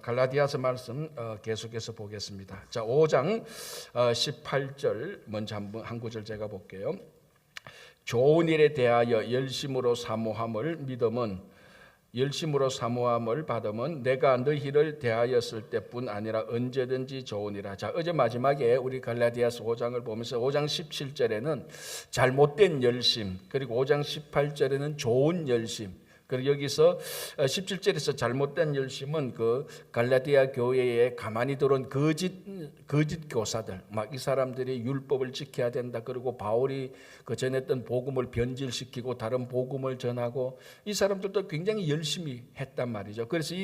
갈라디아서 말씀 계속해서 보겠습니다. 자, 5장 18절 먼저 한 구절 제가 볼게요. 좋은 일에 대하여 열심으로 사모함을 받으면 내가 너희를 대하였을 때뿐 아니라 언제든지 좋으니라. 자, 어제 마지막에 우리 갈라디아서 5장을 보면서 5장 17절에는 잘못된 열심, 그리고 5장 18절에는 좋은 열심, 그리고 여기서 17절에서 잘못된 열심은 그 갈라디아 교회에 가만히 들어온 거짓 교사들, 막 이 사람들이 율법을 지켜야 된다. 그리고 바울이 그 전했던 복음을 변질시키고 다른 복음을 전하고 이 사람들도 굉장히 열심히 했단 말이죠. 그래서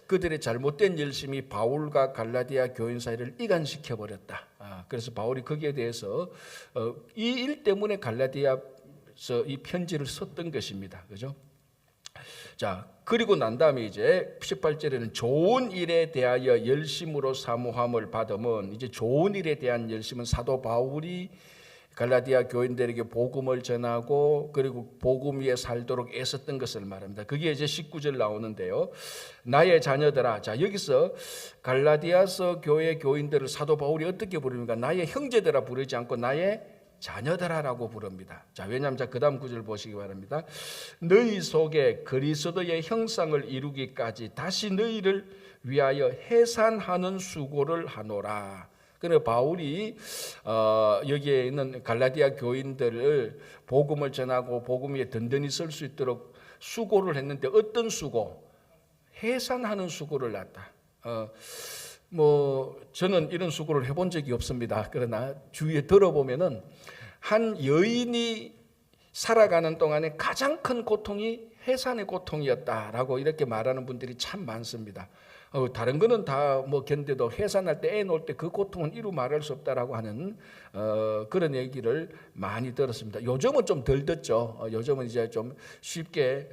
그들의 잘못된 열심이 바울과 갈라디아 교인 사이를 이간시켜 버렸다. 그래서 바울이 거기에 대해서 이 일 때문에 갈라디아서 이 편지를 썼던 것입니다. 그죠? 자, 그리고 난 다음에 이제 18절에는 좋은 일에 대하여 열심으로 사모함을 받으면, 이제 좋은 일에 대한 열심은 사도 바울이 갈라디아 교인들에게 복음을 전하고 그리고 복음 위에 살도록 애썼던 것을 말합니다. 그게 이제 19절 나오는데요. 나의 자녀들아. 자, 여기서 갈라디아서 교회 교인들을 사도 바울이 어떻게 부릅니까? 나의 형제들아 부르지 않고 나의 자녀들아라고 부릅니다. 자, 왜냐하면 그 다음 구절 보시기 바랍니다. 너희 속에 그리스도의 형상을 이루기까지 다시 너희를 위하여 해산하는 수고를 하노라. 그래서 바울이 여기에 있는 갈라디아 교인들을 복음을 전하고 복음 위에 든든히 설 수 있도록 수고를 했는데, 어떤 수고? 해산하는 수고를 했다. 저는 이런 수고를 해본 적이 없습니다. 그러나 주위에 들어보면은 한 여인이 살아가는 동안에 가장 큰 고통이 해산의 고통이었다라고 이렇게 말하는 분들이 참 많습니다. 다른 거는 다 견뎌도 해산할 때, 애 놓을 때 그 고통은 이루 말할 수 없다라고 하는 그런 얘기를 많이 들었습니다. 요즘은 좀 덜 듣죠. 요즘은 이제 좀 쉽게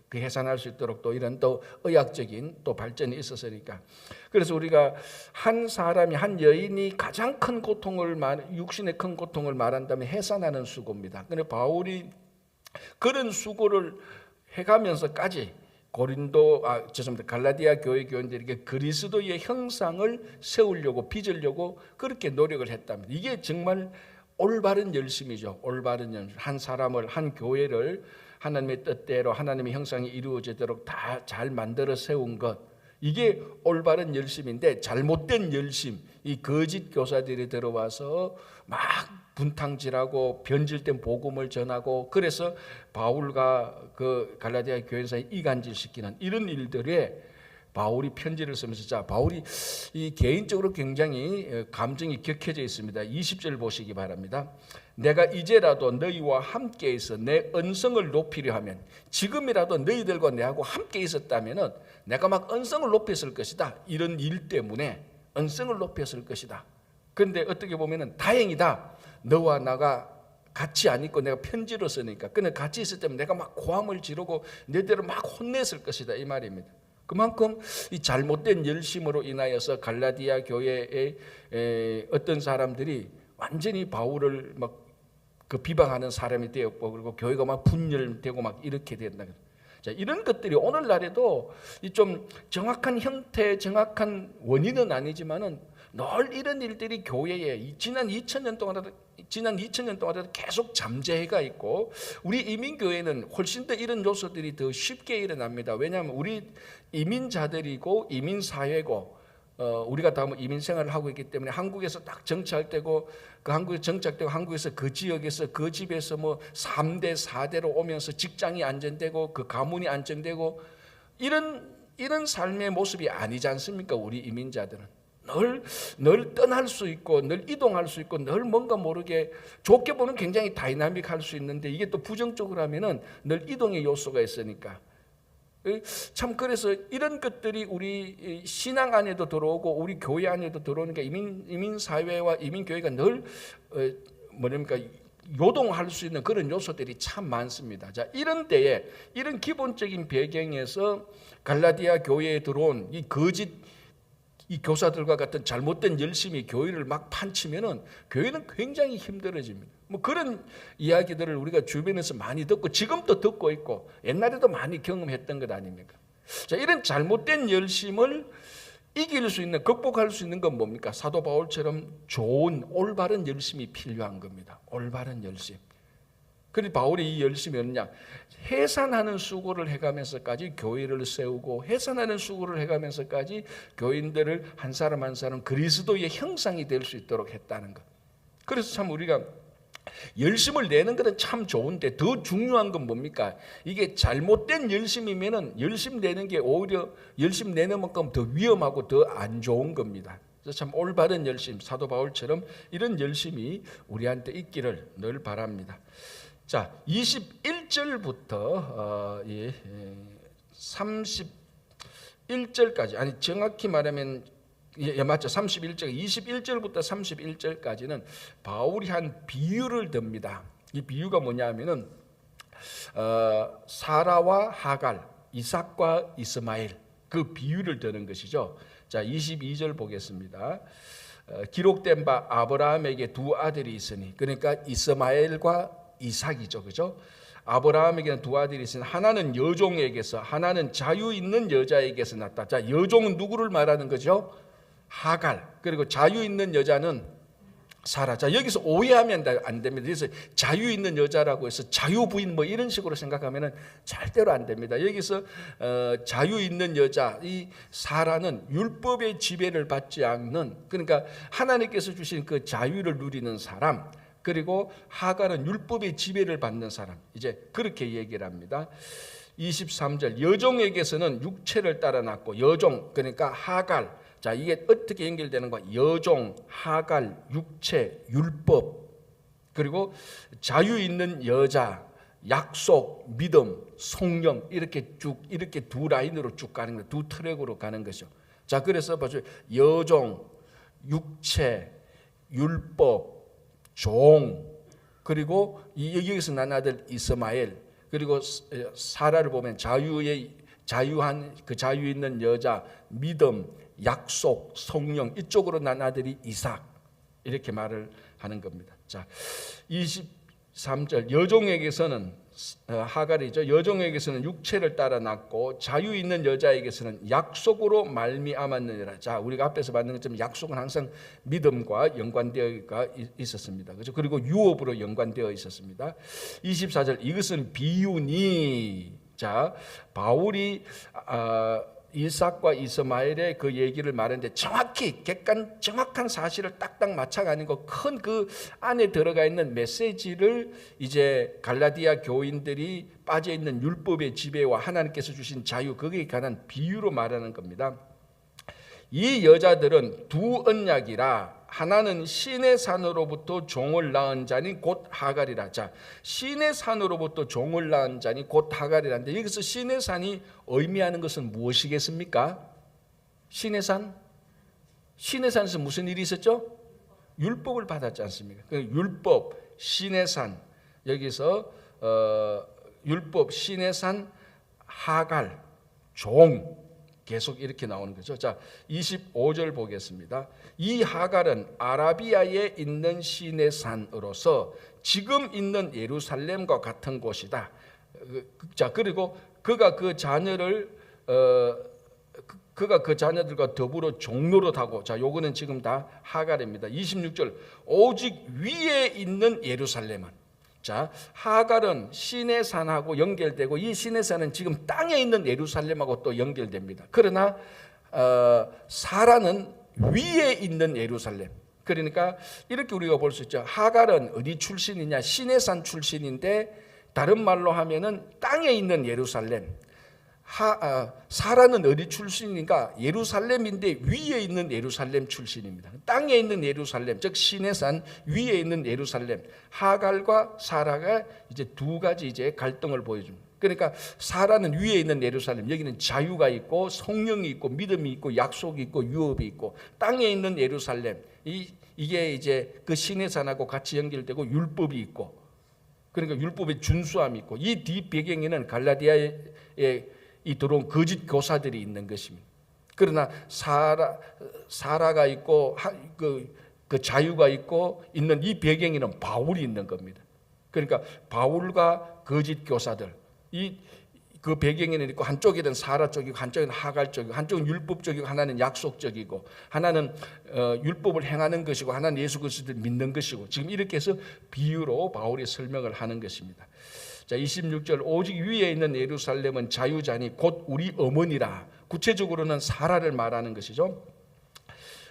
그 해산할 수 있도록 또 이런 또 의학적인 또 발전이 있었으니까. 그래서 우리가 한 사람이, 한 여인이 가장 큰 고통을 육신의 큰 고통을 말한다면 해산하는 수고입니다. 그런데 바울이 그런 수고를 해가면서까지 갈라디아 교회 교인들에게 그리스도의 형상을 세우려고, 빚으려고 그렇게 노력을 했답니다. 이게 정말 올바른 열심이죠. 올바른 열심. 한 사람을, 한 교회를 하나님의 뜻대로 하나님의 형상이 이루어지도록 다 잘 만들어 세운 것, 이게 올바른 열심인데, 잘못된 열심, 이 거짓 교사들이 들어와서 막 분탕질하고 변질된 복음을 전하고, 그래서 바울과 그 갈라디아 교회 사이 이간질시키는 이런 일들에 바울이 편지를 쓰면서, 자, 바울이 이 개인적으로 굉장히 감정이 격해져 있습니다. 20절 보시기 바랍니다. 내가 이제라도 너희와 함께 있어 내 언성을 높이려 하면, 지금이라도 너희들과 내하고 함께 있었다면 내가 막 언성을 높였을 것이다. 이런 일 때문에 언성을 높였을 것이다. 그런데 어떻게 보면 다행이다. 너와 나가 같이 안 있고 내가 편지로 쓰니까. 근데 같이 있을 때면 내가 막 고함을 지르고 너희들을 막 혼냈을 것이다, 이 말입니다. 그만큼 이 잘못된 열심으로 인하여서 갈라디아 교회의 어떤 사람들이 완전히 바울을 막 비방하는 사람이 되었고, 그리고 교회가 막 분열되고 막 이렇게 된다. 자, 이런 것들이 오늘날에도 좀 정확한 형태, 정확한 원인은 아니지만은 늘 이런 일들이 교회에 지난 2000년 동안에도 계속 잠재해가 있고, 우리 이민교회는 훨씬 더 이런 요소들이 더 쉽게 일어납니다. 왜냐하면 우리 이민자들이고 이민사회고, 우리가 다 이민 생활을 하고 있기 때문에 한국에서 딱 정착할 때고, 그 한국에 정착되고 한국에서 그 지역에서 그 집에서 3대 4대로 오면서 직장이 안정되고 그 가문이 안정되고, 이런 삶의 모습이 아니지 않습니까? 우리 이민자들은 늘 떠날 수 있고 늘 이동할 수 있고 늘 뭔가 모르게, 좋게 보면 굉장히 다이나믹할 수 있는데, 이게 또 부정적으로 하면은 늘 이동의 요소가 있으니까. 참, 그래서 이런 것들이 우리 신앙 안에도 들어오고 우리 교회 안에도 들어오니까 이민 사회와 이민 교회가 늘 요동할 수 있는 그런 요소들이 참 많습니다. 자, 이런 때에, 이런 기본적인 배경에서 갈라디아 교회에 들어온 이 거짓 이 교사들과 같은 잘못된 열심이 교회를 막 판치면은 교회는 굉장히 힘들어집니다. 그런 이야기들을 우리가 주변에서 많이 듣고 지금도 듣고 있고 옛날에도 많이 경험했던 것 아닙니까? 자, 이런 잘못된 열심을 이길 수 있는, 극복할 수 있는 건 뭡니까? 사도 바울처럼 좋은 올바른 열심이 필요한 겁니다. 올바른 열심. 그런데 바울이 이 열심이 뭐냐? 해산하는 수고를 해가면서까지 교회를 세우고, 해산하는 수고를 해가면서까지 교인들을 한 사람 한 사람 그리스도의 형상이 될 수 있도록 했다는 것. 그래서 참 우리가 열심을 내는 것은 참 좋은데 더 중요한 건 뭡니까? 이게 잘못된 열심이면은 열심 내는 게 오히려 열심 내는 만큼 더 위험하고 더 안 좋은 겁니다. 그래서 참 올바른 열심, 사도 바울처럼 이런 열심이 우리한테 있기를 늘 바랍니다. 자, 21절부터 31절까지, 아니 정확히 말하면 맞죠. 31절, 21절부터 31절까지는 바울이 한 비유를 듭니다. 이 비유가 뭐냐면은 사라와 하갈, 이삭과 이스마엘, 그 비유를 드는 것이죠. 자, 22절 보겠습니다. 기록된 바 아브라함에게 두 아들이 있으니, 그러니까 이스마엘과 이삭이죠, 그죠? 아브라함에게는 두 아들이 있으니 하나는 여종에게서, 하나는 자유 있는 여자에게서 났다. 자, 여종은 누구를 말하는 거죠? 하갈. 그리고 자유 있는 여자는 사라. 자, 여기서 오해하면 안 됩니다. 그래서 자유 있는 여자라고 해서 자유 부인 뭐 이런 식으로 생각하면은 절대로 안 됩니다. 여기서 자유 있는 여자, 이 사라는 율법의 지배를 받지 않는, 그러니까 하나님께서 주신 그 자유를 누리는 사람, 그리고 하갈은 율법의 지배를 받는 사람. 이제 그렇게 얘기를 합니다. 23절, 여종에게서는 육체를 따라 낳고, 여종 그러니까 하갈. 자, 이게 어떻게 연결되는 거야? 여종, 하갈, 육체, 율법, 그리고 자유 있는 여자, 약속, 믿음, 성령, 이렇게 쭉, 이렇게 두 라인으로 쭉 가는 거예요. 두 트랙으로 가는 거죠. 자, 그래서 보세요. 여종, 육체, 율법, 종, 그리고 여기서 난 아들 이스마엘, 그리고 사라를 보면 자유한 그 자유 있는 여자, 믿음, 약속, 성령, 이쪽으로 난 아들이 이삭, 이렇게 말을 하는 겁니다. 자, 23절, 여종에게서는 하갈이죠. 여종에게서는 육체를 따라 낳고 자유 있는 여자에게서는 약속으로 말미암았느니라. 자, 우리가 앞에서 봤는 것처럼 약속은 항상 믿음과 연관되어 있었습니다. 그렇죠? 그리고 유업으로 연관되어 있었습니다. 24절, 이것은 비유니. 자, 바울이 이삭과 이스마엘의 그 얘기를 말하는데 정확히 정확한 사실을 딱딱 맞춰가는 거, 큰 그 안에 들어가 있는 메시지를 이제 갈라디아 교인들이 빠져 있는 율법의 지배와 하나님께서 주신 자유, 거기에 관한 비유로 말하는 겁니다. 이 여자들은 두 언약이라, 하나는 신의 산으로부터 종을 낳은 자니 곧 하갈이라. 자, 신의 산으로부터 종을 낳은 자니 곧 하갈이라는데, 여기서 신의 산이 의미하는 것은 무엇이겠습니까? 신의 산? 신의 산에서 무슨 일이 있었죠? 율법을 받았지 않습니까? 율법, 신의 산, 여기서 율법, 신의 산, 하갈, 종, 계속 이렇게 나오는 거죠. 자, 25절 보겠습니다. 이 하갈은 아라비아에 있는 신의 산으로서 지금 있는 예루살렘과 같은 곳이다. 자, 그리고 그가 그 자녀들과 더불어 종노릇하고, 자, 요거는 지금 다 하갈입니다. 26절, 오직 위에 있는 예루살렘은, 자, 하갈은 신의 산하고 연결되고, 이 신의 산은 지금 땅에 있는 예루살렘하고 또 연결됩니다. 그러나 사라는 위에 있는 예루살렘. 그러니까 이렇게 우리가 볼 수 있죠. 하갈은 어디 출신이냐? 신의 산 출신인데, 다른 말로 하면은 땅에 있는 예루살렘. 사라는 어디 출신인가? 예루살렘인데 위에 있는 예루살렘 출신입니다. 땅에 있는 예루살렘, 즉 신의 산 위에 있는 예루살렘. 하갈과 사라가 이제 두 가지 이제 갈등을 보여줍니다. 그러니까 사라는 위에 있는 예루살렘, 여기는 자유가 있고 성령이 있고 믿음이 있고 약속이 있고 유업이 있고, 땅에 있는 예루살렘, 이게 이제 그 신의 산하고 같이 연결되고 율법이 있고, 그러니까 율법의 준수함이 있고, 이 뒤 배경에는 갈라디아에 이 들어온 거짓 교사들이 있는 것입니다. 그러나 사라가 있고 그 자유가 있고 있는 이 배경에는 바울이 있는 겁니다. 그러니까 바울과 거짓 교사들, 그 배경에는 있고 한쪽에는 사라 쪽이고 한쪽에는 하갈 쪽이고 한쪽은 율법적이고 하나는 약속적이고 하나는 율법을 행하는 것이고 하나는 예수 그리스도를 믿는 것이고 지금 이렇게 해서 비유로 바울이 설명을 하는 것입니다. 자 26절 오직 위에 있는 예루살렘은 자유자니 곧 우리 어머니라. 구체적으로는 사라를 말하는 것이죠.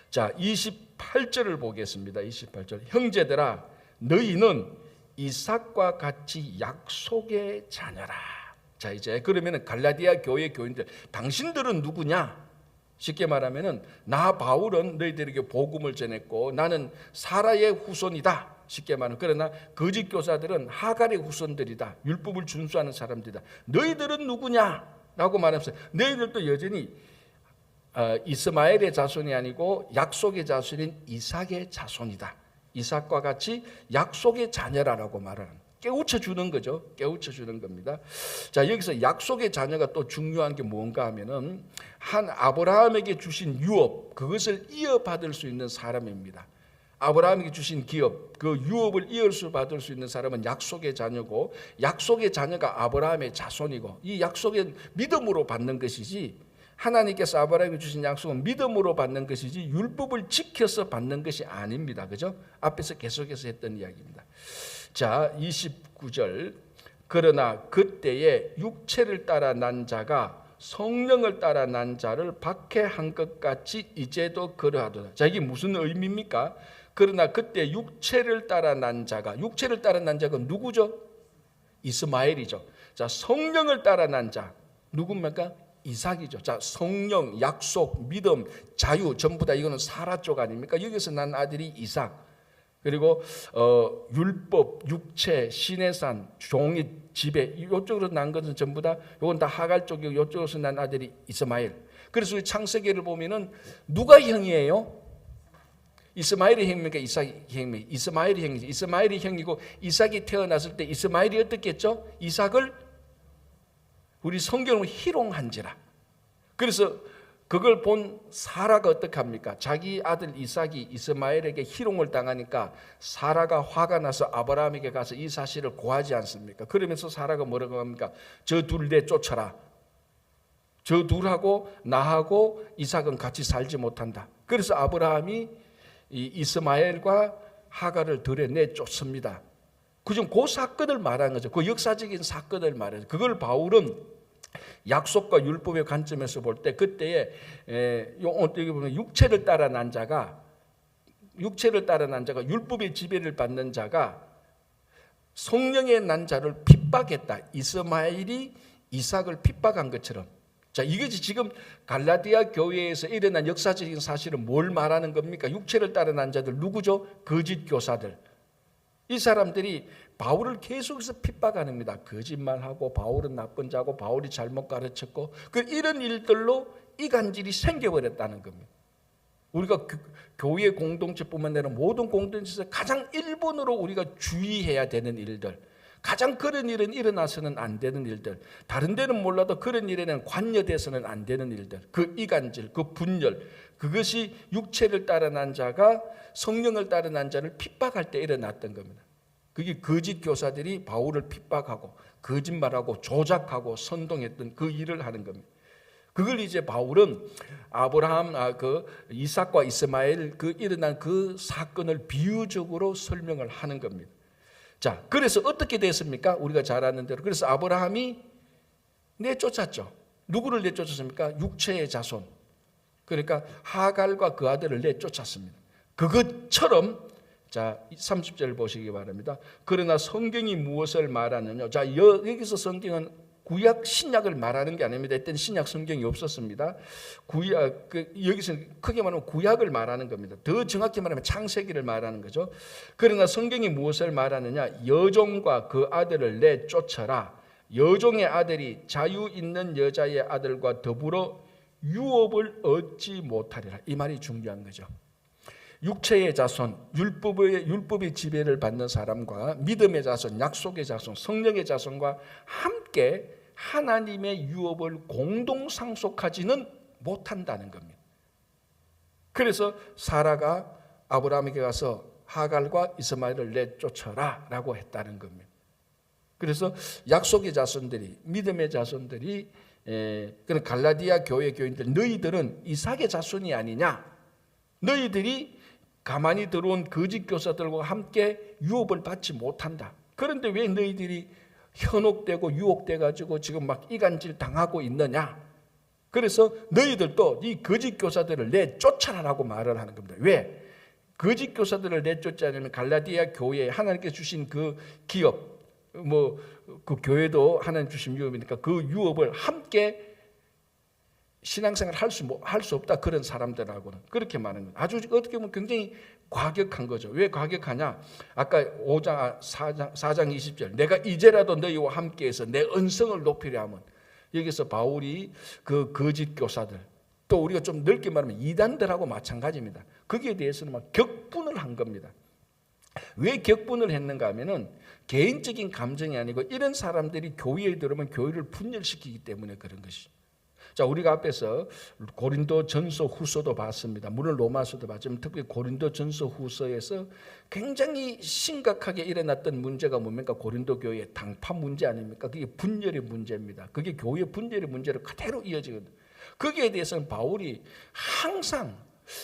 자 28절을 보겠습니다. 28절 형제들아 너희는 이삭과 같이 약속의 자녀라. 자 이제 그러면 갈라디아 교회 교인들 당신들은 누구냐? 쉽게 말하면은 나 바울은 너희들에게 복음을 전했고 나는 사라의 후손이다. 쉽게 말하면 그러나 거짓 교사들은 하갈의 후손들이다. 율법을 준수하는 사람들이다. 너희들은 누구냐라고 말하면서 너희들도 여전히 이스마엘의 자손이 아니고 약속의 자손인 이삭의 자손이다. 이삭과 같이 약속의 자녀라고 말하는 깨우쳐 주는 거죠. 깨우쳐 주는 겁니다. 자 여기서 약속의 자녀가 또 중요한 게 뭔가 하면은 한 아브라함에게 주신 유업 그것을 이어받을 수 있는 사람입니다. 아브라함에게 주신 기업 그 유업을 받을 수 있는 사람은 약속의 자녀고 약속의 자녀가 아브라함의 자손이고 이 약속은 믿음으로 받는 것이지 하나님께서 아브라함에게 주신 약속은 믿음으로 받는 것이지 율법을 지켜서 받는 것이 아닙니다. 그죠? 앞에서 계속해서 했던 이야기입니다. 자 29절 그러나 그때에 육체를 따라 난 자가 성령을 따라 난 자를 박해한 것 같이 이제도 그러하도다. 자 이게 무슨 의미입니까? 그러나 그때 육체를 따라 난 자가 누구죠? 이스마엘이죠. 자 성령을 따라 난 자 누굽니까? 이삭이죠. 자 성령, 약속, 믿음, 자유 전부 다 이거는 사라 쪽 아닙니까? 여기서 난 아들이 이삭. 그리고 율법, 육체, 시내산, 종이, 지배 이쪽으로 난 것은 전부 다 이건 다 하갈 쪽이고 이쪽에서 난 아들이 이스마엘. 그래서 창세기를 보면은 누가 형이에요? 이스마엘이 형입니까? 이삭이 형입니까? 이스마엘이 형이죠. 이스마엘이 형이고 이삭이 태어났을 때 이스마엘이 어떻게 했죠? 이삭을 우리 성경으로 희롱한지라. 그래서 그걸 본 사라가 어떻게 합니까? 자기 아들 이삭이 이스마엘에게 희롱을 당하니까 사라가 화가 나서 아브라함에게 가서 이 사실을 고하지 않습니까? 그러면서 사라가 뭐라고 합니까? 저 둘 내쫓아라. 저 둘하고 나하고 이삭은 같이 살지 못한다. 그래서 아브라함이 이 이스마엘과 하갈을 들여 내쫓습니다. 그중 그 사건을 말하는 거죠. 그 역사적인 사건을 말해요. 그걸 바울은 약속과 율법의 관점에서 볼 때 그때에 어떻게 보면 육체를 따라 난 자가 율법의 지배를 받는 자가 성령의 난 자를 핍박했다. 이스마엘이 이삭을 핍박한 것처럼. 자, 이것이 지금 갈라디아 교회에서 일어난 역사적인 사실은 뭘 말하는 겁니까? 육체를 따라 난 자들 누구죠? 거짓 교사들. 이 사람들이 바울을 계속해서 핍박하는 겁니다. 거짓말하고 바울은 나쁜 자고 바울이 잘못 가르쳤고 이런 일들로 이간질이 생겨버렸다는 겁니다. 우리가 교회 공동체뿐만 아니라 모든 공동체에서 가장 1번으로 우리가 주의해야 되는 일들, 가장 그런 일은 일어나서는 안 되는 일들, 다른 데는 몰라도 그런 일에는 관여돼서는 안 되는 일들, 그 이간질, 그 분열, 그것이 육체를 따라 난 자가 성령을 따라 난 자를 핍박할 때 일어났던 겁니다. 그게 거짓 교사들이 바울을 핍박하고 거짓말하고 조작하고 선동했던 그 일을 하는 겁니다. 그걸 이제 바울은 아브라함, 이삭과 이스마엘 일어난 그 사건을 비유적으로 설명을 하는 겁니다. 자, 그래서 어떻게 됐습니까? 우리가 잘 아는 대로. 그래서 아브라함이 내쫓았죠. 누구를 내쫓았습니까? 육체의 자손. 그러니까 하갈과 그 아들을 내쫓았습니다. 그것처럼 자 30절 보시기 바랍니다. 그러나 성경이 무엇을 말하느냐. 자 여기서 성경은 구약 신약을 말하는 게 아닙니다. 이때는 신약 성경이 없었습니다. 여기서 크게 말하면 구약을 말하는 겁니다. 더 정확히 말하면 창세기를 말하는 거죠. 그러나 성경이 무엇을 말하느냐. 여종과 그 아들을 내쫓아라. 여종의 아들이 자유 있는 여자의 아들과 더불어 유업을 얻지 못하리라. 이 말이 중요한 거죠. 육체의 자손, 율법의 지배를 받는 사람과 믿음의 자손, 약속의 자손, 성령의 자손과 함께 하나님의 유업을 공동 상속하지는 못한다는 겁니다. 그래서 사라가 아브라함에게 가서 하갈과 이스마엘을 내쫓아라 라고 했다는 겁니다. 그래서 약속의 자손들이, 믿음의 자손들이, 그런 갈라디아 교회 교인들, 너희들은 이삭의 자손이 아니냐? 너희들이 가만히 들어온 거짓 교사들과 함께 유업을 받지 못한다. 그런데 왜 너희들이 현혹되고 유혹돼 가지고 지금 막 이간질 당하고 있느냐? 그래서 너희들도 이 거짓 교사들을 내쫓아라라고 말을 하는 겁니다. 왜? 거짓 교사들을 내쫓자면 갈라디아 교회에 하나님께 주신 그 기업, 그 교회도 하나님 주신 유업이니까 그 유업을 함께 신앙생활 할 수 없다. 그런 사람들하고는 그렇게 말하는 거예요. 아주 어떻게 보면 굉장히 과격한 거죠. 왜 과격하냐? 아까 4장 20절 내가 이제라도 너희와 함께해서 내 언성을 높이려 하면, 여기서 바울이 그 거짓 교사들, 또 우리가 좀 넓게 말하면 이단들하고 마찬가지입니다. 거기에 대해서는 막 격분을 한 겁니다. 왜 격분을 했는가 하면은 개인적인 감정이 아니고 이런 사람들이 교회에 들어오면 교회를 분열시키기 때문에 그런 것이죠. 자, 우리가 앞에서 고린도 전서 후서도 봤습니다. 물론 로마서도 봤지만 특히 고린도 전서 후서에서 굉장히 심각하게 일어났던 문제가 뭡니까? 고린도 교회의 당파 문제 아닙니까? 그게 분열의 문제입니다. 그게 교회 분열의 문제로 그대로 이어지거든요. 거기에 대해서는 바울이 항상,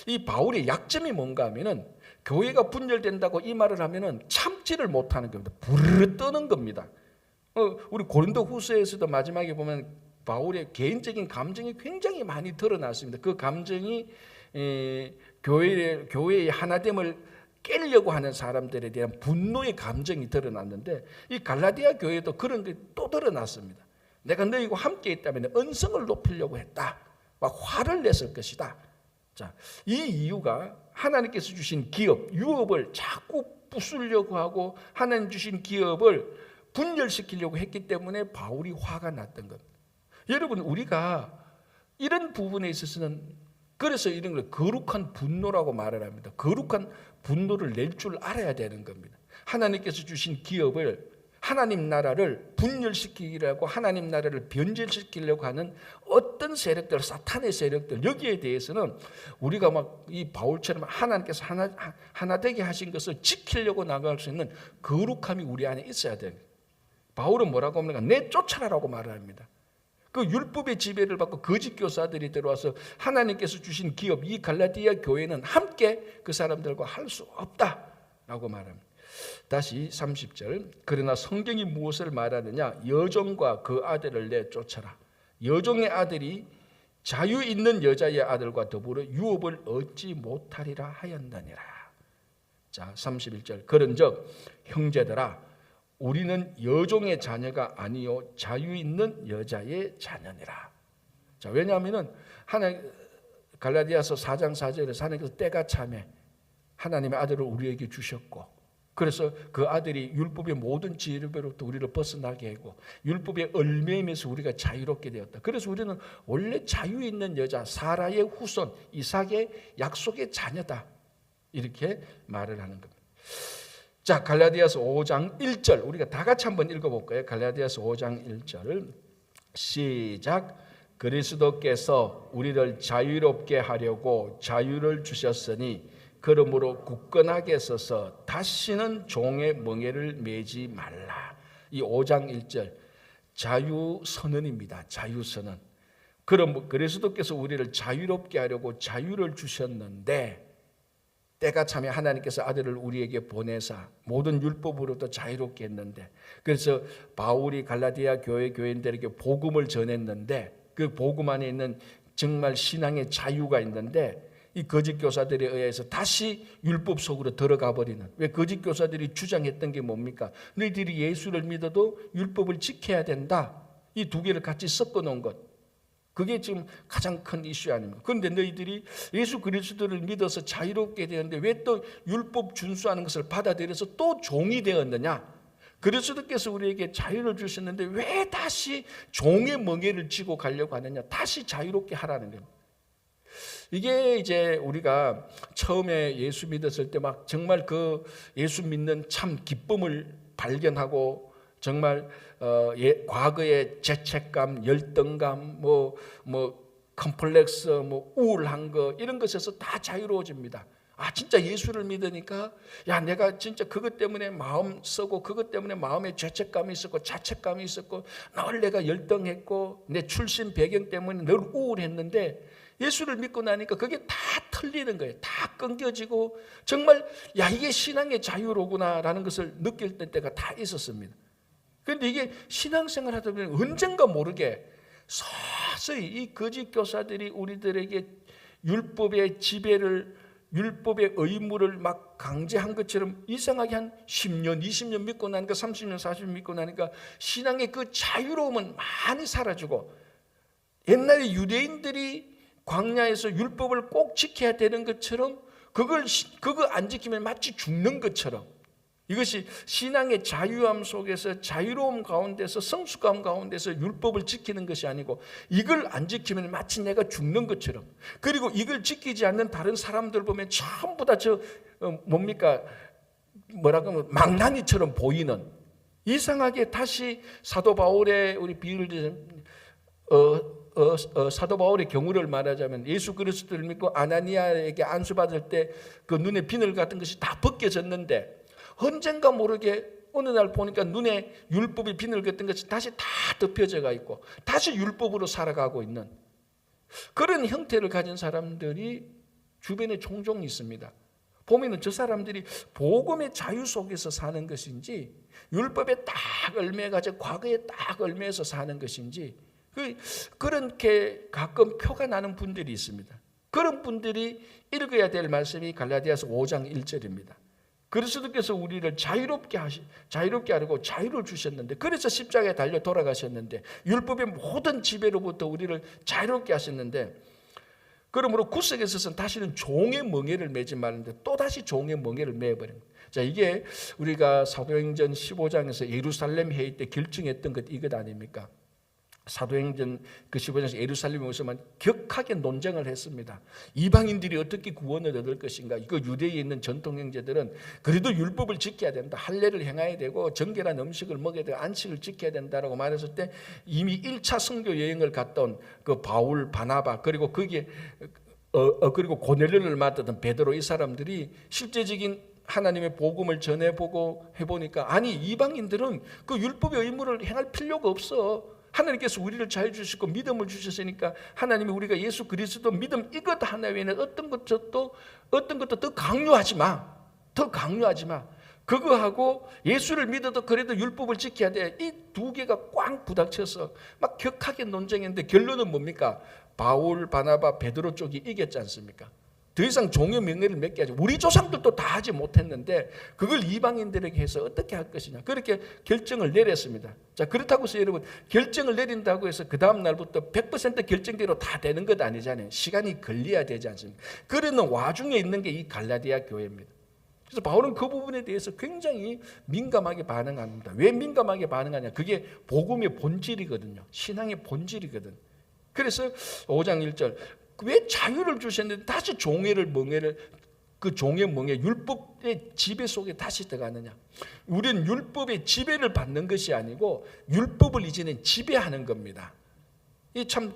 이 바울의 약점이 뭔가 하면은 교회가 분열된다고 이 말을 하면은 참지를 못하는 겁니다. 부르르 떠는 겁니다. 우리 고린도 후서에서도 마지막에 보면 바울의 개인적인 감정이 굉장히 많이 드러났습니다. 그 감정이 교회의 하나됨을 깨려고 하는 사람들에 대한 분노의 감정이 드러났는데, 이 갈라디아 교회도 그런 게 또 드러났습니다. 내가 너희와 함께 있다면 언성을 높이려고 했다. 막 화를 냈을 것이다. 자, 이 이유가 하나님께서 주신 기업, 유업을 자꾸 부수려고 하고 하나님 주신 기업을 분열시키려고 했기 때문에 바울이 화가 났던 겁니다. 여러분, 우리가 이런 부분에 있어서는 그래서 이런 걸 거룩한 분노라고 말을 합니다. 거룩한 분노를 낼 줄 알아야 되는 겁니다. 하나님께서 주신 기업을, 하나님 나라를 분열시키려고, 하나님 나라를 변질시키려고 하는 어떤 세력들, 사탄의 세력들, 여기에 대해서는 우리가 막 이 바울처럼 하나님께서 하나 되게 하신 것을 지키려고 나갈 수 있는 거룩함이 우리 안에 있어야 돼요. 바울은 뭐라고 합니까? 내쫓아라라고 말을 합니다. 그 율법의 지배를 받고 거짓 교사들이 들어와서 하나님께서 주신 기업, 이 갈라디아 교회는 함께 그 사람들과 할 수 없다라고 말합니다. 다시 30절, 그러나 성경이 무엇을 말하느냐? 여종과 그 아들을 내쫓아라. 여종의 아들이 자유 있는 여자의 아들과 더불어 유업을 얻지 못하리라 하였느니라. 자, 31절, 그런즉 형제들아, 우리는 여종의 자녀가 아니요 자유 있는 여자의 자녀니라. 자, 왜냐하면은 갈라디아서 4장 4절에서 하나님께서 때가 참에 하나님의 아들을 우리에게 주셨고, 그래서 그 아들이 율법의 모든 지혜로부터 우리를 벗어나게 하고 율법의 얼매임에서 우리가 자유롭게 되었다. 그래서 우리는 원래 자유 있는 여자, 사라의 후손, 이삭의 약속의 자녀다. 이렇게 말을 하는 겁니다. 자, 갈라디아서 5장 1절 우리가 다 같이 한번 읽어볼까요? 갈라디아서 5장 1절 시작. 그리스도께서 우리를 자유롭게 하려고 자유를 주셨으니 그러므로 굳건하게 서서 다시는 종의 멍에를 매지 말라. 이 5장 1절 자유선언입니다. 자유선언. 그럼 그리스도께서 우리를 자유롭게 하려고 자유를 주셨는데, 때가 차면 하나님께서 아들을 우리에게 보내사 모든 율법으로부터 자유롭게 했는데, 그래서 바울이 갈라디아 교회 교인들에게 복음을 전했는데, 그 복음 안에 있는 정말 신앙의 자유가 있는데, 이 거짓 교사들에 의해서 다시 율법 속으로 들어가 버리는, 왜 거짓 교사들이 주장했던 게 뭡니까? 너희들이 예수를 믿어도 율법을 지켜야 된다. 이 두 개를 같이 섞어 놓은 것, 그게 지금 가장 큰 이슈 아닙니까? 그런데 너희들이 예수 그리스도를 믿어서 자유롭게 되었는데 왜 또 율법 준수하는 것을 받아들여서 또 종이 되었느냐? 그리스도께서 우리에게 자유를 주셨는데 왜 다시 종의 멍에를 쥐고 가려고 하느냐? 다시 자유롭게 하라는 겁니다. 이게 이제 우리가 처음에 예수 믿었을 때 막 정말 그 예수 믿는 참 기쁨을 발견하고, 정말 과거의 죄책감, 열등감, 컴플렉스, 우울한 거, 이런 것에서 다 자유로워집니다. 진짜 예수를 믿으니까 내가 진짜 그것 때문에 마음 쓰고 그것 때문에 마음에 죄책감이 있었고 자책감이 있었고 늘 내가 열등했고 내 출신 배경 때문에 늘 우울했는데 예수를 믿고 나니까 그게 다 틀리는 거예요. 다 끊겨지고 정말 이게 신앙의 자유로구나라는 것을 느낄 때가 다 있었습니다. 그런데 이게 신앙생활 하다 보면 언젠가 모르게 서서히 이 거짓 교사들이 우리들에게 율법의 지배를, 율법의 의무를 막 강제한 것처럼 이상하게 한 10년, 20년 믿고 나니까 30년, 40년 믿고 나니까 신앙의 그 자유로움은 많이 사라지고 옛날에 유대인들이 광야에서 율법을 꼭 지켜야 되는 것처럼 그거 안 지키면 마치 죽는 것처럼 이것이 신앙의 자유함 속에서 자유로움 가운데서 성숙감 가운데서 율법을 지키는 것이 아니고 이걸 안 지키면 마치 내가 죽는 것처럼 그리고 이걸 지키지 않는 다른 사람들 보면 전부 다 뭐라고 하면 망나니처럼 보이는 이상하게 다시 사도 바울의 우리 비유를 들면 사도 바울의 경우를 말하자면 예수 그리스도를 믿고 아나니아에게 안수받을 때 그 눈에 비늘 같은 것이 다 벗겨졌는데 언젠가 모르게 어느 날 보니까 눈에 율법이 비늘 같은 것이 다시 다 덮여져가 있고 다시 율법으로 살아가고 있는 그런 형태를 가진 사람들이 주변에 종종 있습니다. 보면은 저 사람들이 복음의 자유 속에서 사는 것인지 율법에 딱 얽매가지고 과거에 딱 얽매여서 사는 것인지 그렇게 가끔 표가 나는 분들이 있습니다. 그런 분들이 읽어야 될 말씀이 갈라디아서 5장 1절입니다. 그리스도께서 우리를 자유롭게 하려고 자유를 주셨는데 그래서 십자가에 달려 돌아가셨는데 율법의 모든 지배로부터 우리를 자유롭게 하셨는데 그러므로 구석에 있어서는 다시는 종의 멍에를 매지 말는데 또다시 종의 멍에를 매어버립니다. 자, 이게 우리가 사도행전 15장에서 예루살렘 회의 때 결정했던 것 이것 아닙니까? 사도행전 그 15장에서 예루살렘에 오서만 격하게 논쟁을 했습니다. 이방인들이 어떻게 구원을 얻을 것인가? 이거 유대에 있는 전통 형제들은 그래도 율법을 지켜야 된다. 할례를 행해야 되고 정결한 음식을 먹어야 되고 안식을 지켜야 된다라고 말했을 때 이미 1차 선교 여행을 갔던 그 바울, 바나바 그리고 거기에 그리고 고넬료를 맡았던 베드로 이 사람들이 실제적인 하나님의 복음을 전해보고 해보니까 아니 이방인들은 그 율법의 의무를 행할 필요가 없어. 하나님께서 우리를 자유 주시고 믿음을 주셨으니까 하나님이 우리가 예수 그리스도 믿음 이것 하나 외에는 어떤 것도 더 강요하지 마. 더 강요하지 마. 그거하고 예수를 믿어도 그래도 율법을 지켜야 돼. 이 두 개가 꽝 부닥쳐서 막 격하게 논쟁했는데 결론은 뭡니까? 바울, 바나바, 베드로 쪽이 이겼지 않습니까? 더 이상 종의 명예를 맺게 하지. 우리 조상들도 다 하지 못했는데 그걸 이방인들에게 해서 어떻게 할 것이냐. 그렇게 결정을 내렸습니다. 자, 그렇다고 해서 여러분 결정을 내린다고 해서 그 다음 날부터 100% 결정대로 다 되는 것 아니잖아요. 시간이 걸려야 되지 않습니까? 그러는 와중에 있는 게 이 갈라디아 교회입니다. 그래서 바울은 그 부분에 대해서 굉장히 민감하게 반응합니다. 왜 민감하게 반응하냐. 그게 복음의 본질이거든요. 신앙의 본질이거든. 그래서 5장 1절 왜 자유를 주셨는데 다시 멍에를 그 종의 멍에 율법의 지배 속에 다시 들어가느냐. 우리는 율법의 지배를 받는 것이 아니고 율법을 이제는 지배하는 겁니다. 이 참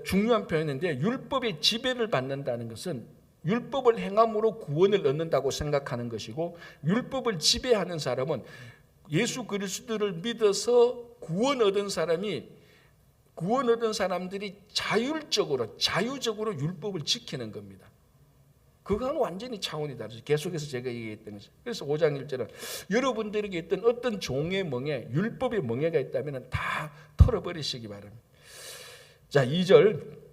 중요한 표현인데 율법의 지배를 받는다는 것은 율법을 행함으로 구원을 얻는다고 생각하는 것이고 율법을 지배하는 사람은 예수 그리스도를 믿어서 구원 얻은 사람들이 자유적으로 율법을 지키는 겁니다. 그거는 완전히 차원이 다르죠. 계속해서 제가 얘기했던 거죠. 그래서 5장 1절은 여러분들에게 있던 어떤 종의 멍에, 율법의 멍에가 있다면 다 털어버리시기 바랍니다. 자, 2절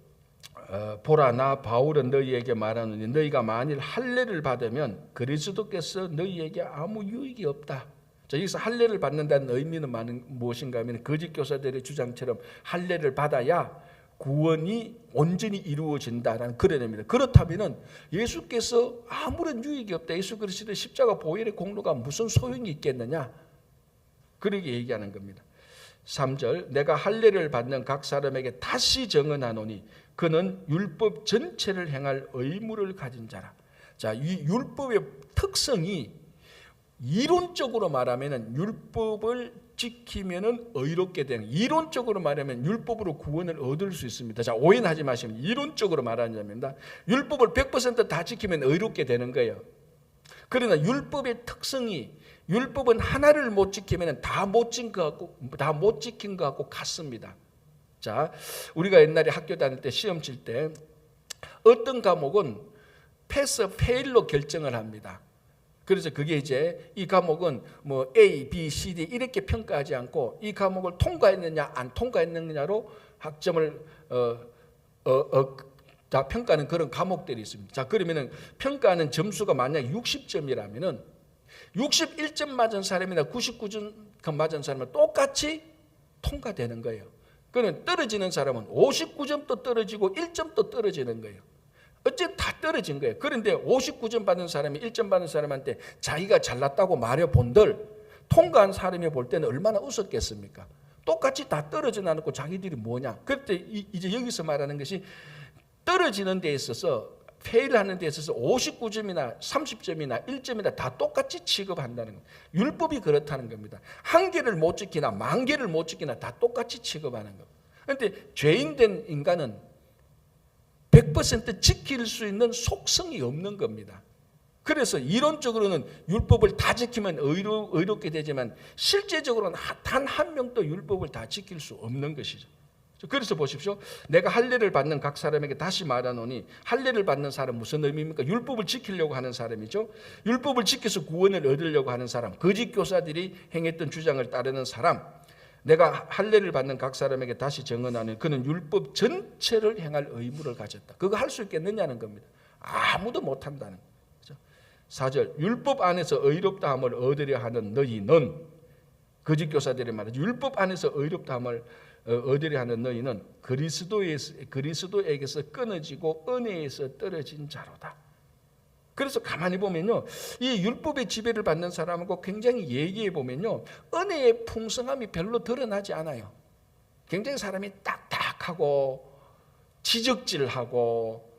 보라 나 바울은 너희에게 말하노니 너희가 만일 할례를 받으면 그리스도께서 너희에게 아무 유익이 없다. 자, 여기서 할례를 받는다는 의미는 무엇인가 하면 거짓 교사들의 주장처럼 할례를 받아야 구원이 온전히 이루어진다라는 그런 의미입니다. 그렇다면 예수께서 아무런 유익이 없다. 예수 그리스도의 십자가 보혈의 공로가 무슨 소용이 있겠느냐? 그렇게 얘기하는 겁니다. 3절 내가 할례를 받는 각 사람에게 다시 정언하노니 그는 율법 전체를 행할 의무를 가진 자라. 자, 이 율법의 특성이 이론적으로 말하면은 율법을 지키면은 의롭게 되는, 이론적으로 말하면 율법으로 구원을 얻을 수 있습니다. 자, 오해는 하지 마시면 이론적으로 말하자면다. 율법을 100%다 지키면 의롭게 되는 거예요. 그러나 율법의 특성이, 율법은 하나를 못 지키면 다 못 지킨 것 같고 같습니다. 자, 우리가 옛날에 학교 다닐 때 시험 칠 때 어떤 과목은 패스, 페일로 결정을 합니다. 그래서 그게 이제 이 과목은 뭐 A, B, C, D 이렇게 평가하지 않고 이 과목을 통과했느냐 안 통과했느냐로 학점을 다 평가하는 그런 과목들이 있습니다. 자, 그러면은 평가하는 점수가 만약 60점이라면은 61점 맞은 사람이나 99점 맞은 사람은 똑같이 통과되는 거예요. 그러면 떨어지는 사람은 59점도 떨어지고 1점도 떨어지는 거예요. 어쨌든 다 떨어진 거예요. 그런데 59점 받은 사람이 1점 받은 사람한테 자기가 잘났다고 말해본들 통과한 사람이 볼 때는 얼마나 웃었겠습니까? 똑같이 다 떨어져 놔놓고 자기들이 뭐냐. 그때 이제 여기서 말하는 것이 떨어지는 데 있어서, 페일하는 데 있어서 59점이나 30점이나 1점이나 다 똑같이 취급한다는 겁니다. 율법이 그렇다는 겁니다. 한 개를 못 지키나 만 개를 못 지키나 다 똑같이 취급하는 겁니다. 그런데 죄인된 인간은 100% 지킬 수 있는 속성이 없는 겁니다. 그래서 이론적으로는 율법을 다 지키면 의롭게 되지만 실제적으로는 단 한 명도 율법을 다 지킬 수 없는 것이죠. 그래서 보십시오. 내가 할례를 받는 각 사람에게 다시 말하노니, 할례를 받는 사람 무슨 의미입니까? 율법을 지키려고 하는 사람이죠. 율법을 지켜서 구원을 얻으려고 하는 사람, 거짓 교사들이 행했던 주장을 따르는 사람. 내가 할례를 받는 각 사람에게 다시 정언하는, 그는 율법 전체를 행할 의무를 가졌다. 그거 할 수 있겠느냐는 겁니다. 아무도 못한다는 거죠. 4절, 율법 안에서 의롭다함을 얻으려 하는 너희는, 거짓 교사들이 말하죠. 율법 안에서 의롭다함을 얻으려 하는 너희는 그리스도에게서 끊어지고 은혜에서 떨어진 자로다. 그래서 가만히 보면요, 이 율법의 지배를 받는 사람하고 굉장히 얘기해 보면요, 은혜의 풍성함이 별로 드러나지 않아요. 굉장히 사람이 딱딱하고 지적질하고,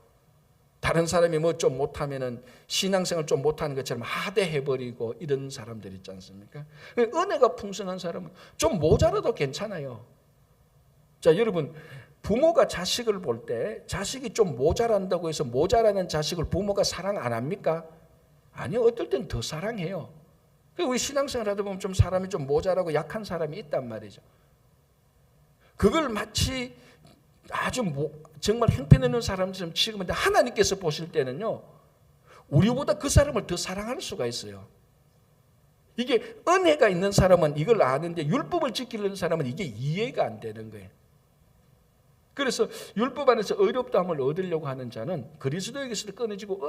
다른 사람이 뭐 좀 못하면은 신앙생활 좀 못하는 것처럼 하대해버리고 이런 사람들 있지 않습니까? 은혜가 풍성한 사람은 좀 모자라도 괜찮아요. 자, 여러분, 부모가 자식을 볼 때 자식이 좀 모자란다고 해서 모자라는 자식을 부모가 사랑 안 합니까? 아니요. 어떨 땐 더 사랑해요. 우리 신앙생활 하다 보면 좀 사람이 좀 모자라고 약한 사람이 있단 말이죠. 그걸 마치 아주 정말 형편없는 사람처럼 취급하는데, 하나님께서 보실 때는요, 우리보다 그 사람을 더 사랑할 수가 있어요. 이게 은혜가 있는 사람은 이걸 아는데 율법을 지키려는 사람은 이게 이해가 안 되는 거예요. 그래서 율법 안에서 의롭다함을 얻으려고 하는 자는 그리스도에게서 끊어지고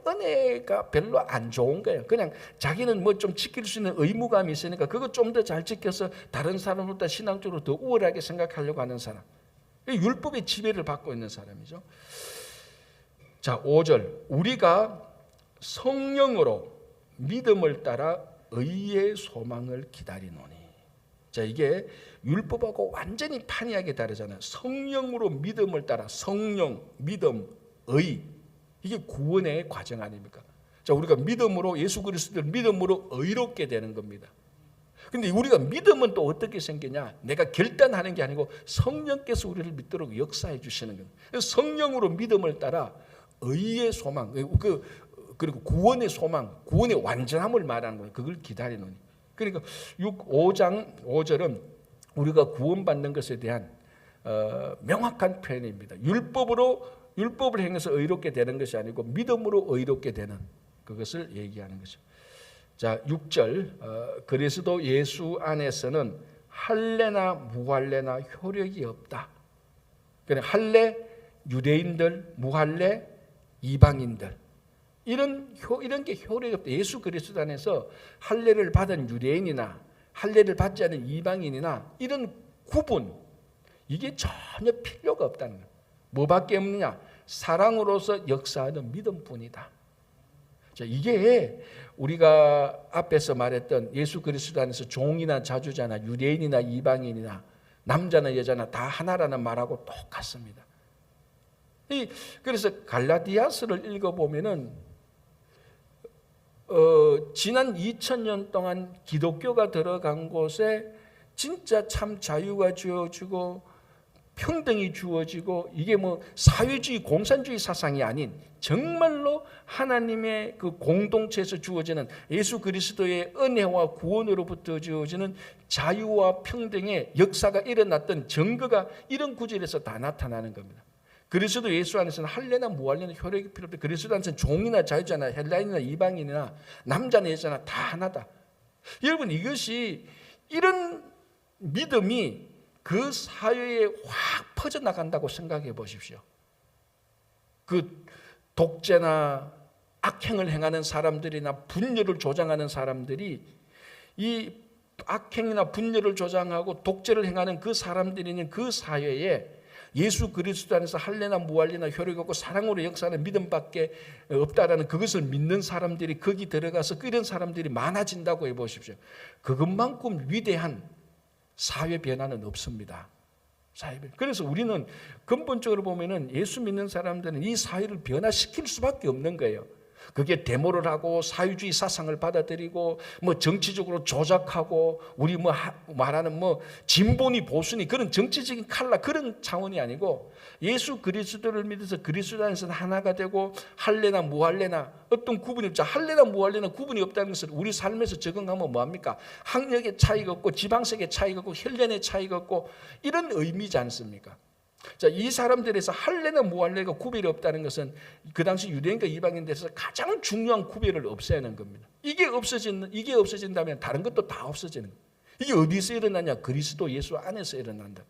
은혜가 별로 안 좋은 거예요. 그냥 자기는 뭐 좀 지킬 수 있는 의무감이 있으니까 그거 좀 더 잘 지켜서 다른 사람보다 신앙적으로 더 우월하게 생각하려고 하는 사람, 율법의 지배를 받고 있는 사람이죠. 자, 5절, 우리가 성령으로 믿음을 따라 의의 소망을 기다리노니. 자, 이게 율법하고 완전히 판이하게 다르잖아요. 성령으로 믿음을 따라, 성령, 믿음, 의, 이게 구원의 과정 아닙니까? 자, 우리가 믿음으로, 예수 그리스도를 믿음으로 의롭게 되는 겁니다. 근데 우리가 믿음은 또 어떻게 생기냐? 내가 결단하는 게 아니고 성령께서 우리를 믿도록 역사해 주시는 거예요. 성령으로 믿음을 따라 의의 소망, 그리고 구원의 소망, 구원의 완전함을 말하는 거예요. 그걸 기다리노니. 그러니까 5장 5절은 우리가 구원받는 것에 대한 명확한 표현입니다. 율법을 행해서 의롭게 되는 것이 아니고 믿음으로 의롭게 되는 그것을 얘기하는 것이죠. 자, 6절, 그리스도 예수 안에서는 할례나 무할례나 효력이 없다. 그러니까 할례 유대인들, 무할례 이방인들, 이런 게 효력이 없다. 예수 그리스도 안에서 할례를 받은 유대인이나 할례를 받지 않은 이방인이나 이런 구분, 이게 전혀 필요가 없다는 거예요. 뭐밖에 없느냐? 사랑으로서 역사하는 믿음뿐이다. 자, 이게 우리가 앞에서 말했던 예수 그리스도 안에서 종이나 자주자나 유대인이나 이방인이나 남자나 여자나 다 하나라는 말하고 똑같습니다. 그래서 갈라디아서를 읽어보면은 지난 2000년 동안 기독교가 들어간 곳에 진짜 참 자유가 주어지고 평등이 주어지고 이게 뭐 사회주의 공산주의 사상이 아닌 정말로 하나님의 그 공동체에서 주어지는 예수 그리스도의 은혜와 구원으로부터 주어지는 자유와 평등의 역사가 일어났던 증거가 이런 구절에서 다 나타나는 겁니다. 그리스도 예수 안에서는 할례나 무할례나 효력이 필요 없다. 그리스도 안에서는 종이나 자유자나 헬라인이나 이방인이나 남자나 여자나 다 하나다. 여러분, 이것이 이런 믿음이 그 사회에 확 퍼져나간다고 생각해 보십시오. 그 독재나 악행을 행하는 사람들이나 분열을 조장하는 사람들이 이 악행이나 분열을 조장하고 독재를 행하는 그 사람들이 있는 그 사회에 예수 그리스도 안에서 할례나 무할례나 효력이 없고 사랑으로 역사하는 믿음밖에 없다라는 그것을 믿는 사람들이 거기 들어가서 이런 사람들이 많아진다고 해보십시오. 그것만큼 위대한 사회 변화는 없습니다. 그래서 우리는 근본적으로 보면은 예수 믿는 사람들은 이 사회를 변화시킬 수밖에 없는 거예요. 그게 데모를 하고 사회주의 사상을 받아들이고 뭐 정치적으로 조작하고 우리 뭐 말하는 뭐 진보니 보수니 그런 정치적인 칼라 그런 차원이 아니고 예수 그리스도를 믿어서 그리스도 안에서 하나가 되고 할례나 무할례나 어떤 구분이 없죠. 할례나 무할례나 구분이 없다는 것을 우리 삶에서 적응하면 뭐합니까? 학력의 차이가 없고 지방색의 차이가 없고 혈연의 차이가 없고 이런 의미지 않습니까? 자, 이 사람들에서 할례나 무할례가 구별이 없다는 것은 그 당시 유대인과 이방인들에서 가장 중요한 구별을 없애는 겁니다. 이게 없어진다면 다른 것도 다 없어지는 거예요. 이게 어디서 일어나냐? 그리스도 예수 안에서 일어난다.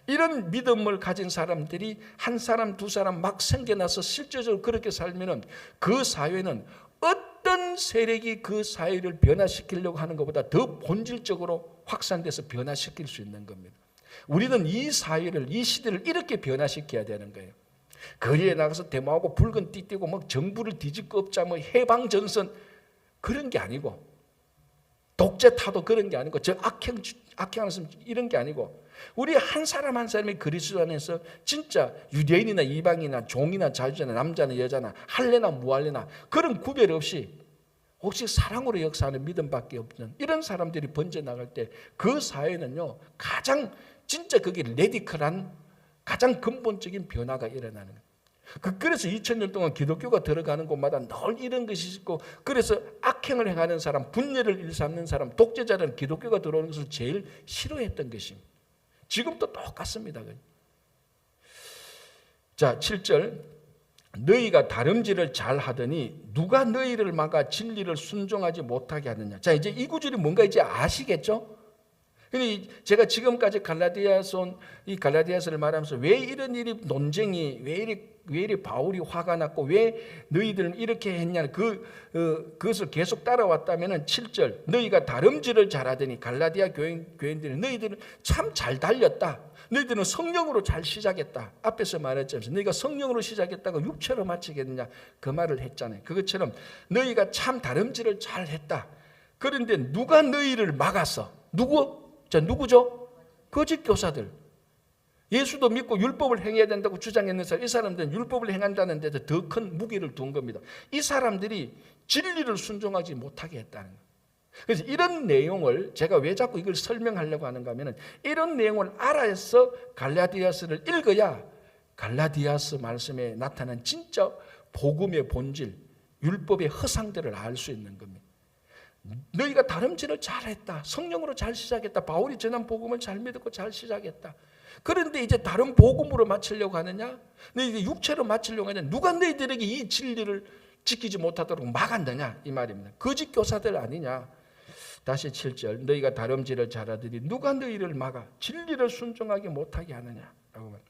이런 믿음을 가진 사람들이 한 사람 두 사람 막 생겨나서 실제적으로 그렇게 살면은 그 사회는 어떤 세력이 그 사회를 변화시키려고 하는 것보다 더 본질적으로 확산돼서 변화시킬 수 있는 겁니다. 우리는 이 사회를, 이 시대를 이렇게 변화시켜야 되는 거예요. 거리에 나가서 데모하고 붉은 띠 띠고 뭐 정부를 뒤집고 없자 뭐 해방전선 그런 게 아니고 독재 타도 그런 게 아니고 저 악행하는 이런 게 아니고 우리 한 사람 한 사람이 그리스도 안에서 진짜 유대인이나 이방이나 종이나 자유자나 남자나 여자나 할례나 무할례나 그런 구별 없이 혹시 사랑으로 역사하는 믿음밖에 없는 이런 사람들이 번져나갈 때 그 사회는요 가장 진짜 그게 레디컬한 가장 근본적인 변화가 일어나는 거예요. 그래서 2000년 동안 기독교가 들어가는 곳마다 늘 이런 것이 있고 그래서 악행을 행하는 사람, 분열을 일삼는 사람, 독재자는 기독교가 들어오는 것을 제일 싫어했던 것입니다. 지금도 똑같습니다. 자, 7절 너희가 다름질을 잘하더니 누가 너희를 막아 진리를 순종하지 못하게 하느냐. 자, 이제 이 구절이 뭔가 이제 아시겠죠? 근데 제가 지금까지 이 갈라디아서를 말하면서 왜 이런 일이 논쟁이 왜 이리 바울이 화가 났고 왜 너희들은 이렇게 했냐 그것을 계속 따라왔다면은 7절 너희가 다름질을 잘하더니 갈라디아 교인들이 너희들은 참 잘 달렸다. 너희들은 성령으로 잘 시작했다. 앞에서 말했잖아요. 너희가 성령으로 시작했다고 육체로 마치겠느냐 그 말을 했잖아요. 그것처럼 너희가 참 다름질을 잘했다. 그런데 누가 너희를 막았어? 누구죠? 거짓 교사들. 예수도 믿고 율법을 행해야 된다고 주장했는 사람, 이 사람들은 율법을 행한다는 데도 더 큰 무게를 둔 겁니다. 이 사람들이 진리를 순종하지 못하게 했다는 거예요. 그래서 이런 내용을 제가 왜 자꾸 이걸 설명하려고 하는가 하면 이런 내용을 알아서 갈라디아서를 읽어야 갈라디아서 말씀에 나타난 진짜 복음의 본질, 율법의 허상들을 알 수 있는 겁니다. 너희가 다름질을 잘했다. 성령으로 잘 시작했다. 바울이 전한 복음을 잘 믿었고 잘 시작했다. 그런데 이제 다른 복음으로 맞추려고 하느냐? 너희들이 육체로 맞추려고 하느냐? 누가 너희들에게 이 진리를 지키지 못하도록 막았느냐? 이 말입니다. 거짓 교사들 아니냐? 다시 7절 너희가 다름질을 잘하더니 누가 너희를 막아 진리를 순종하게 못하게 하느냐? 라고 말.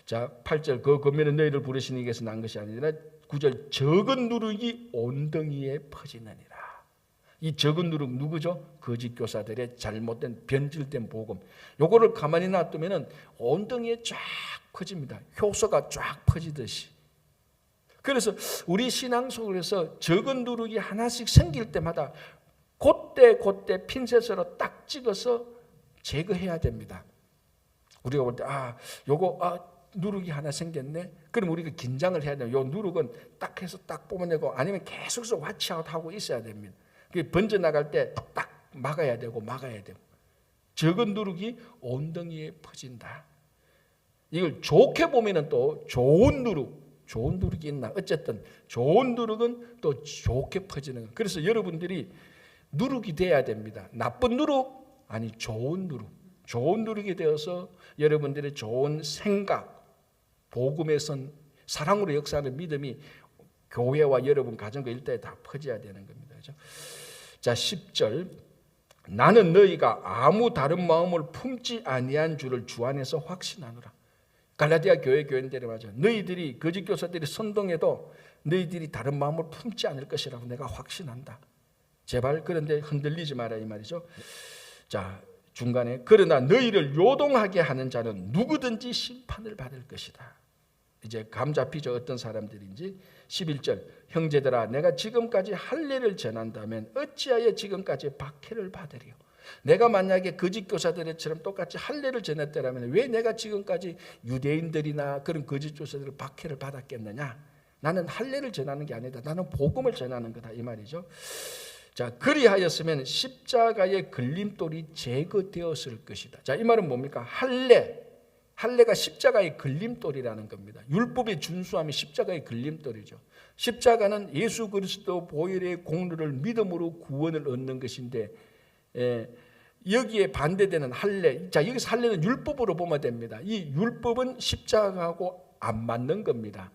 자, 8절 그 권면은 너희를 부르신 이에게서 난 것이 아니라 9절 적은 누룩이 온덩이에 퍼지느니라. 이 적은 누룩 누구죠? 거짓 교사들의 잘못된 변질된 복음. 요거를 가만히 놔두면은 온덩이에 쫙 퍼집니다. 효소가 쫙 퍼지듯이. 그래서 우리 신앙 속에서 적은 누룩이 하나씩 생길 때마다 그때 핀셋으로 딱 찍어서 제거해야 됩니다. 우리가 볼 때 요거 누룩이 하나 생겼네. 그럼 우리가 긴장을 해야 돼요. 요 누룩은 딱 해서 딱 뽑아내고 아니면 계속해서 와치아웃 하고 있어야 됩니다. 번져 나갈 때 딱 막아야 되고 적은 누룩이 온덩이에 퍼진다. 이걸 좋게 보면은 또 좋은 누룩이 있나? 어쨌든 좋은 누룩은 또 좋게 퍼지는 거예요. 그래서 여러분들이 누룩이 돼야 됩니다. 나쁜 누룩 아니 좋은 누룩이 되어서 여러분들의 좋은 생각, 복음의 선, 사랑으로 역사하는 믿음이 교회와 여러분 가정과 일대에 다 퍼져야 되는 겁니다. 그렇죠? 자, 10절. 나는 너희가 아무 다른 마음을 품지 아니한 줄을 주 안에서 확신하노라. 갈라디아 교인들이 맞아. 너희들이 거짓 교사들이 선동해도 너희들이 다른 마음을 품지 않을 것이라고 내가 확신한다. 제발 그런데 흔들리지 마라 이 말이죠. 자, 중간에 그러나 너희를 요동하게 하는 자는 누구든지 심판을 받을 것이다. 이제 감 잡히죠. 어떤 사람들인지. 11절. 형제들아 내가 지금까지 할례를 전한다면 어찌하여 지금까지 박해를 받으리요. 내가 만약에 거짓 교사들처럼 똑같이 할례를 전했더라면 왜 내가 지금까지 유대인들이나 그런 거짓 교사들을 박해를 받았겠느냐. 나는 할례를 전하는 게 아니다. 나는 복음을 전하는 거다 이 말이죠. 자, 그리하였으면 십자가의 걸림돌이 제거되었을 것이다. 자, 이 말은 뭡니까? 할례가 십자가의 걸림돌이라는 겁니다. 율법의 준수함이 십자가의 걸림돌이죠. 십자가는 예수 그리스도 보혈의 공로를 믿음으로 구원을 얻는 것인데 여기에 반대되는 할례. 자, 여기서 할례는 율법으로 보면 됩니다. 이 율법은 십자가하고 안 맞는 겁니다.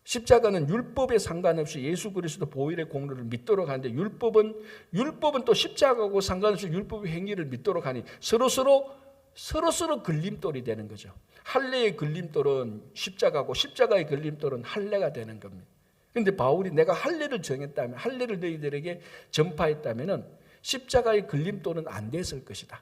십자가는 율법에 상관없이 예수 그리스도 보혈의 공로를 믿도록 하는데 율법은 또 십자가하고 상관없이 율법의 행위를 믿도록 하니 서로서로 걸림돌이 되는 거죠. 할례의 걸림돌은 십자가고 십자가의 걸림돌은 할례가 되는 겁니다. 그런데 바울이 내가 할례를 정했다면, 할례를 너희들에게 전파했다면은 십자가의 걸림돌은 안 됐을 것이다.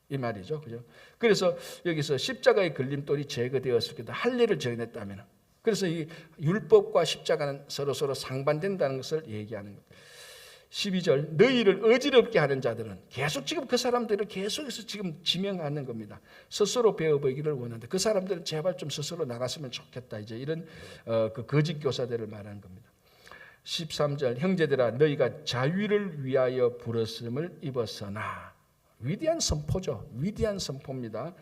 이 말이죠. 그죠? 그래서 여기서 십자가의 걸림돌이 제거되었을 것이다. 할례를 정했다면은. 그래서 이 율법과 십자가는 서로 상반된다는 것을 얘기하는 겁니다. 12절. 너희를 어지럽게 하는 자들은 계속 지금 그 사람들을 계속해서 지금 지명하는 겁니다. 스스로 배워보기를 원하는데 그 사람들은 제발 좀 스스로 나갔으면 좋겠다. 이제 이런 그 거짓 교사들을 말하는 겁니다. 13절. 형제들아 너희가 자유를 위하여 부르심을 입었으나. 위대한 선포죠. 위대한 선포입니다.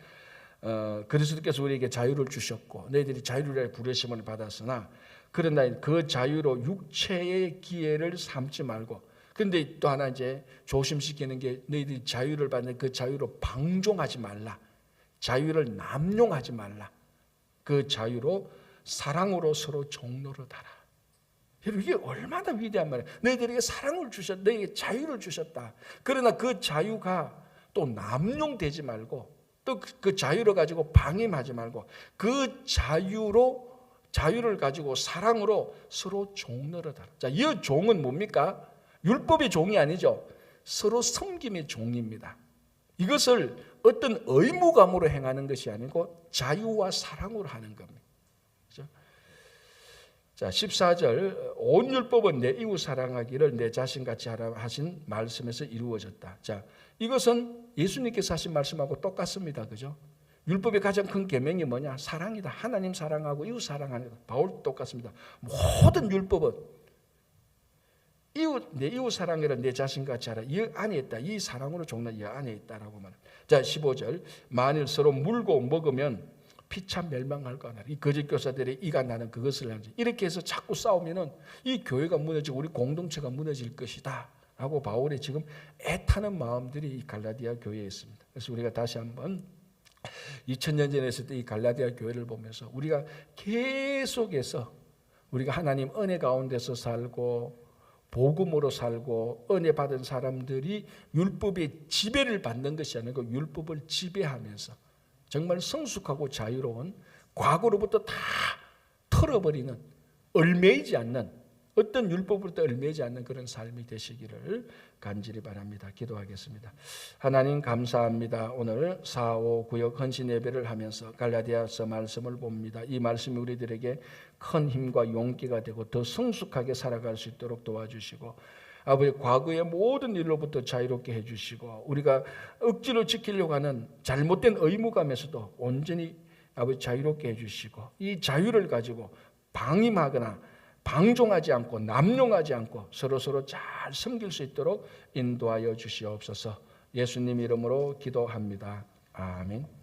그리스도께서 우리에게 자유를 주셨고 너희들이 자유를 위하여 부르심을 받았으나 그러나 그 자유로 육체의 기회를 삼지 말고. 그런데 또 하나 이제 조심시키는 게 너희들이 자유를 받는 그 자유로 방종하지 말라. 자유를 남용하지 말라. 그 자유로 사랑으로 서로 종로를 달아. 여러분 이게 얼마나 위대한 말이에요. 너희들에게 사랑을 주셨다. 너희에게 자유를 주셨다. 그러나 그 자유가 또 남용되지 말고 또 그 자유를 가지고 방임하지 말고 그 자유를 가지고 사랑으로 서로 종로를 달아. 자, 이 종은 뭡니까? 율법의 종이 아니죠. 서로 섬김의 종입니다. 이것을 어떤 의무감으로 행하는 것이 아니고 자유와 사랑으로 하는 겁니다. 그렇죠? 자, 14절. 온 율법은 내 이웃 사랑하기를 내 자신같이 하라 하신 말씀에서 이루어졌다. 자, 이것은 예수님께서 하신 말씀하고 똑같습니다. 그죠? 율법의 가장 큰 계명이 뭐냐? 사랑이다. 하나님 사랑하고 이웃 사랑하는 것. 바울 똑같습니다. 모든 율법은 내 이웃 사랑이라 내 자신같이 하라. 이 안에 있다. 이 사랑으로 종로 이 안에 있다라고 말합니다. 자, 15절. 만일 서로 물고 먹으면 피차 멸망할 거나. 이 거짓 교사들의 이가 나는 그것을 하지. 이렇게 해서 자꾸 싸우면은 이 교회가 무너지고 우리 공동체가 무너질 것이다. 라고 바울이 지금 애타는 마음들이 이 갈라디아 교회에 있습니다. 그래서 우리가 다시 한번 2000년 전에 있을 때 이 갈라디아 교회를 보면서 우리가 계속해서 우리가 하나님 은혜 가운데서 살고 복음으로 살고 은혜 받은 사람들이 율법의 지배를 받는 것이 아니고 율법을 지배하면서 정말 성숙하고 자유로운 과거로부터 다 털어버리는 얽매이지 않는 어떤 율법으로부터 얽매이지 않는 그런 삶이 되시기를 간절히 바랍니다. 기도하겠습니다. 하나님 감사합니다. 오늘 4, 5, 9역 헌신 예배를 하면서 갈라디아서 말씀을 봅니다. 이 말씀이 우리들에게 큰 힘과 용기가 되고 더 성숙하게 살아갈 수 있도록 도와주시고 아버지 과거의 모든 일로부터 자유롭게 해주시고 우리가 억지로 지키려고 하는 잘못된 의무감에서도 온전히 아버지 자유롭게 해주시고 이 자유를 가지고 방임하거나 방종하지 않고 남용하지 않고 서로서로 잘 섬길 수 있도록 인도하여 주시옵소서. 예수님 이름으로 기도합니다. 아멘.